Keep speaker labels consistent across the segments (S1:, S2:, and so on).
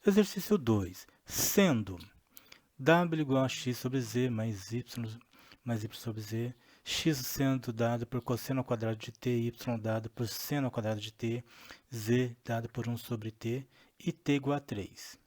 S1: Exercício 2. Sendo w igual a x sobre z mais y sobre z, x sendo dado por cosseno ao quadrado de t, y dado por seno ao quadrado de t, z dado por 1 sobre t e t igual a 3.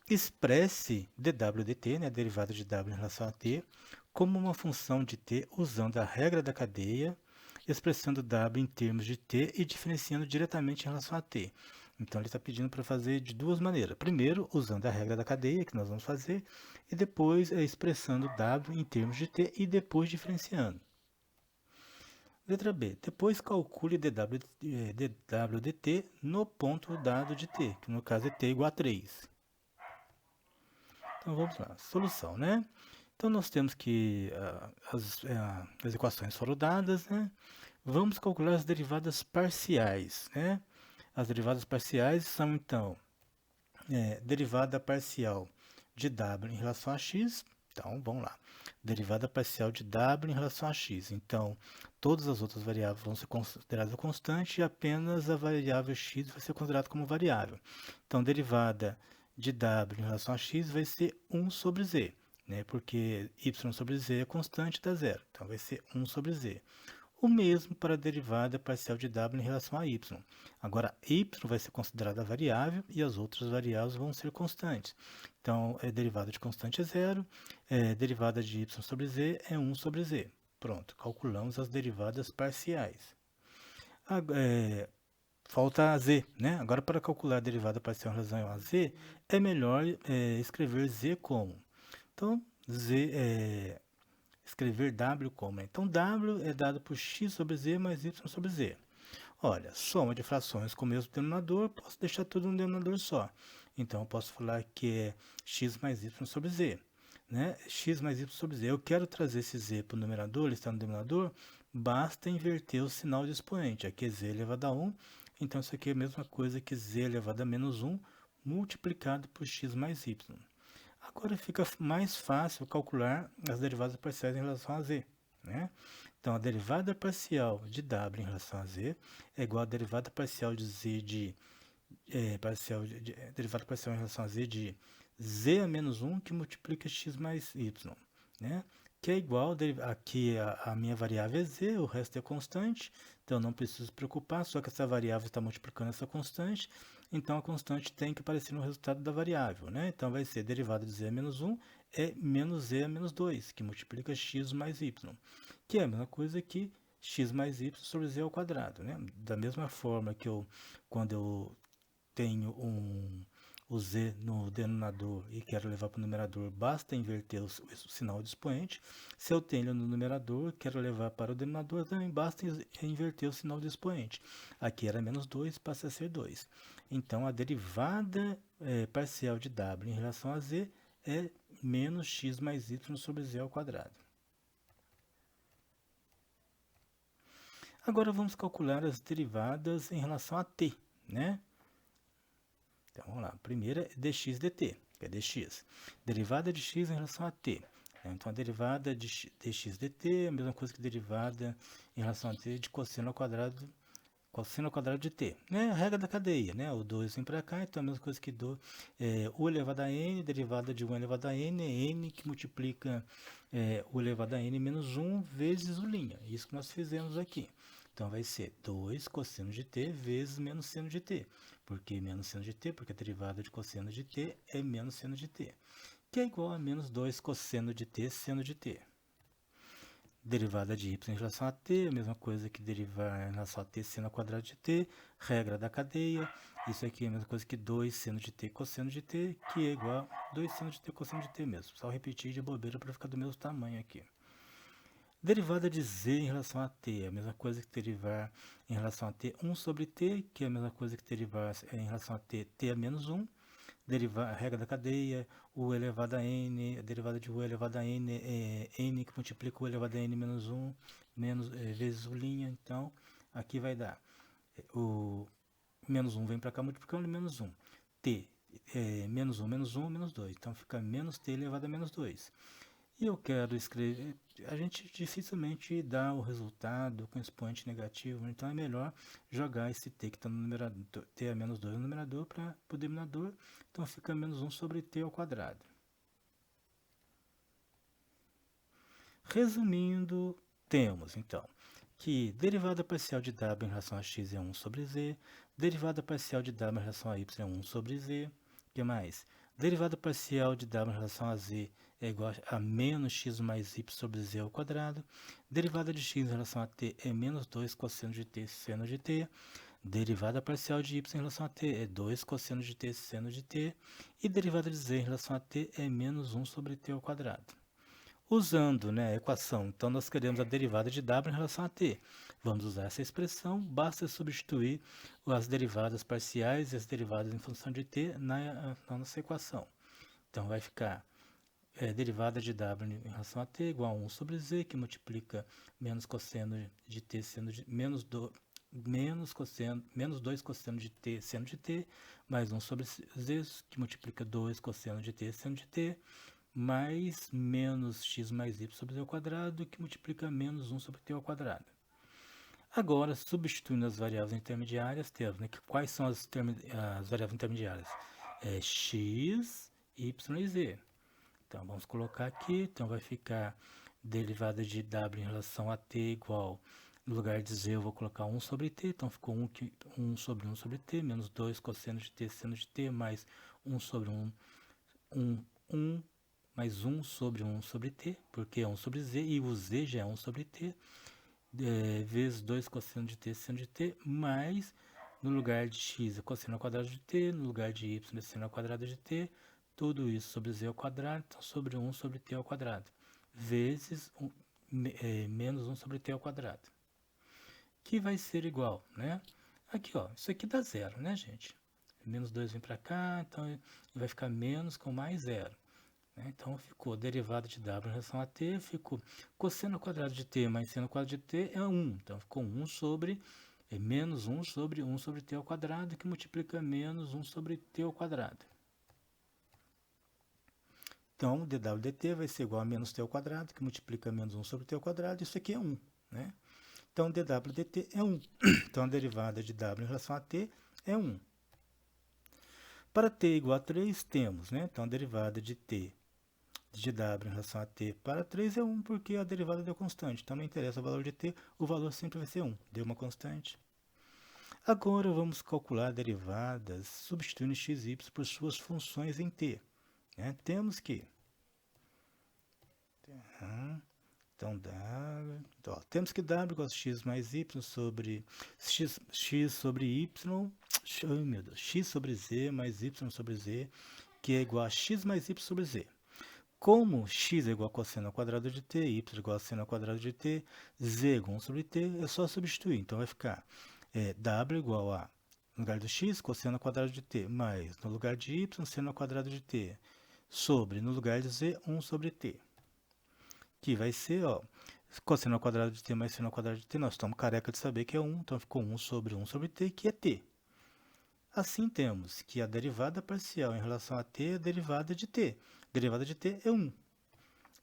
S1: Expresse dw dt, né, a derivada de w em relação a t, como uma função de t usando a regra da cadeia, expressando w em termos de t e diferenciando diretamente em relação a t. Então, ele está pedindo para fazer de duas maneiras. Primeiro, usando a regra da cadeia, que nós vamos fazer, e depois expressando w em termos de t e depois diferenciando. Letra B. Depois calcule dw dt no ponto dado de t, que no caso é t igual a 3. Então, vamos lá. Solução, né? Então, nós temos que as equações foram dadas, né? Vamos calcular as derivadas parciais, né? As derivadas parciais são, então, derivada parcial de w em relação a x. Então, vamos lá. Derivada parcial de w em relação a x. Então, todas as outras variáveis vão ser consideradas constante e apenas a variável x vai ser considerada como variável. Então, derivada de w em relação a x vai ser 1 sobre z, né? Porque y sobre z é constante, dá zero. Então, vai ser 1 sobre z. O mesmo para a derivada parcial de w em relação a y. Agora, y vai ser considerada variável e as outras variáveis vão ser constantes. Então, derivada de constante é zero, derivada de y sobre z é 1 sobre z. Pronto, calculamos as derivadas parciais. Falta a z, né? Agora, para calcular a derivada parcial em relação a z, é melhor escrever z como. Então, escrever w como. Então, w é dado por x sobre z mais y sobre z. Olha, soma de frações com o mesmo denominador, posso deixar tudo no denominador só. Então, eu posso falar que é x mais y sobre z. Né? X mais y sobre z. Eu quero trazer esse z para o numerador, ele está no denominador, basta inverter o sinal de expoente. Aqui é z elevado a 1, então isso aqui é a mesma coisa que z elevado a menos 1 multiplicado por x mais y. Agora fica mais fácil calcular as derivadas parciais em relação a z, né? Então, a derivada parcial de w em relação a z é igual a derivada parcial de z derivada parcial em relação a z de z a menos 1 que multiplica x mais y, né? Que é igual, aqui a minha variável é z, o resto é constante, então não preciso se preocupar, só que essa variável está multiplicando essa constante, então a constante tem que aparecer no resultado da variável, né? Então vai ser derivada de z a menos 1 é menos z a menos 2, que multiplica x mais y, que é a mesma coisa que x mais y sobre z ao quadrado, né? Da mesma forma que quando eu tenho o z no denominador e quero levar para o numerador, basta inverter o sinal de expoente. Se eu tenho no numerador, quero levar para o denominador, também basta inverter o sinal de expoente. Aqui era menos 2, passa a ser 2. Então, a derivada parcial de w em relação a z é menos x mais y sobre z ao quadrado. Agora, vamos calcular as derivadas em relação a t, né? Então, vamos lá. A primeira é dx dt, que é dx. Derivada de x em relação a t. Então, a derivada de dx dt é a mesma coisa que derivada em relação a t de cosseno ao quadrado de t. Né? A regra da cadeia, né? O 2 vem para cá, então é a mesma coisa que u elevado a n, derivada de 1 elevado a n, é n que multiplica u elevado a n menos 1 vezes o'. Isso que nós fizemos aqui. Então, vai ser 2 cosseno de t vezes menos seno de t. Por que menos seno de t? Porque a derivada de cosseno de t é menos seno de t, que é igual a menos 2 cosseno de t seno de t. Derivada de y em relação a t, a mesma coisa que derivar em relação a t seno ao quadrado de t, regra da cadeia. Isso aqui é a mesma coisa que 2 seno de t cosseno de t, que é igual a 2 seno de t cosseno de t mesmo. Só repetir de bobeira para ficar do mesmo tamanho aqui. Derivada de z em relação a t, a mesma coisa que derivar em relação a t 1 sobre t, que é a mesma coisa que derivar em relação a t, t a menos 1. Derivar a regra da cadeia, u elevado a n, a derivada de u elevado a n é n que multiplica u elevado a n menos 1 vezes o'. Então, aqui vai dar o menos 1 vem para cá multiplicando menos 1. T é menos 1, menos 1, menos 2. Então, fica menos t elevado a menos 2. e eu quero escrever, a gente dificilmente dá o resultado com expoente negativo, então é melhor jogar esse t que está no numerador, t a menos 2 no numerador para o denominador, então fica menos 1 sobre t ao quadrado. Resumindo, temos então que derivada parcial de w em relação a x é 1 sobre z, derivada parcial de w em relação a y é 1 sobre z, o que mais? Derivada parcial de w em relação a z é igual a menos x mais y sobre z ao quadrado, derivada de x em relação a t é menos 2 cosseno de t seno de t, derivada parcial de y em relação a t é 2 cosseno de t seno de t, e derivada de z em relação a t é menos 1 sobre t ao quadrado. Usando, né, a equação, então nós queremos a derivada de w em relação a t. Vamos usar essa expressão, basta substituir as derivadas parciais e as derivadas em função de t na nossa equação. Então vai ficar derivada de w em relação a t igual a 1 sobre z, que multiplica menos cosseno de t seno de menos 2 cosseno de t seno de t, mais 1 sobre z, que multiplica 2 cosseno de t seno de t, mais menos x mais y sobre z ao quadrado, que multiplica menos 1 sobre t ao quadrado. Agora, substituindo as variáveis intermediárias, temos, né, que quais são as variáveis intermediárias? X, y e z. Então, vamos colocar aqui, então vai ficar derivada de w em relação a t igual, no lugar de z eu vou colocar 1 sobre t, então ficou 1 sobre 1 sobre t, menos 2 cosseno de t seno de t, mais 1 sobre 1 mais 1 sobre 1 sobre t, porque é 1 sobre z, e o z já é 1 sobre t, vezes 2 cosseno de t seno de t, mais, no lugar de x é cosseno ao quadrado de t, no lugar de y é seno ao quadrado de t, tudo isso sobre z ao quadrado, então sobre 1 sobre t ao quadrado, vezes menos 1 sobre t ao quadrado, que vai ser igual, né? Aqui, ó, isso aqui dá zero, né, gente? Menos 2 vem para cá, então vai ficar menos com mais zero. Então, ficou derivada de w em relação a t, ficou cosseno ao quadrado de t mais seno ao quadrado de t é 1. Então, ficou 1 sobre, menos 1 sobre t ao quadrado, que multiplica menos 1 sobre t ao quadrado. Então, dw dt vai ser igual a menos t ao quadrado, que multiplica menos 1 sobre t ao quadrado, isso aqui é 1. Né? Então, dw dt é 1. Então, a derivada de w em relação a t é 1. Para t igual a 3, temos, né? Então, a derivada de t de w em relação a t para 3 é 1, porque a derivada deu constante. Então, não interessa o valor de t, o valor sempre vai ser 1. Deu uma constante. Agora, vamos calcular derivadas substituindo x e y por suas funções em t. Temos que... Então, temos que w igual a x mais y sobre... x sobre y... Ai, meu Deus, x sobre z mais y sobre z, que é igual a x mais y sobre z. Como x é igual a cosseno ao quadrado de t, y é igual a seno ao quadrado de t, z é igual a 1 sobre t, é só substituir. Então, vai ficar w igual a, no lugar do x, cosseno ao quadrado de t, mais, no lugar de y, seno ao quadrado de t, sobre, no lugar de z, 1 sobre t. Que vai ser, ó, cosseno ao quadrado de t mais seno ao quadrado de t, nós estamos careca de saber que é 1, então ficou 1 sobre t, que é t. Assim, temos que a derivada parcial em relação a t é a derivada de t. A derivada de t é 1.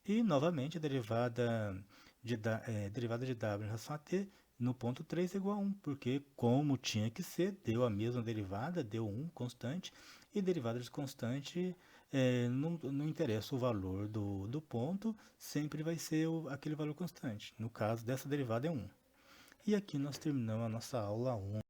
S1: E, novamente, a derivada de w em relação a t no ponto 3 é igual a 1, porque, como tinha que ser, deu a mesma derivada, deu 1 constante, e derivada de constante, não interessa o valor do ponto, sempre vai ser aquele valor constante. No caso dessa derivada é 1. E aqui nós terminamos a nossa aula 1.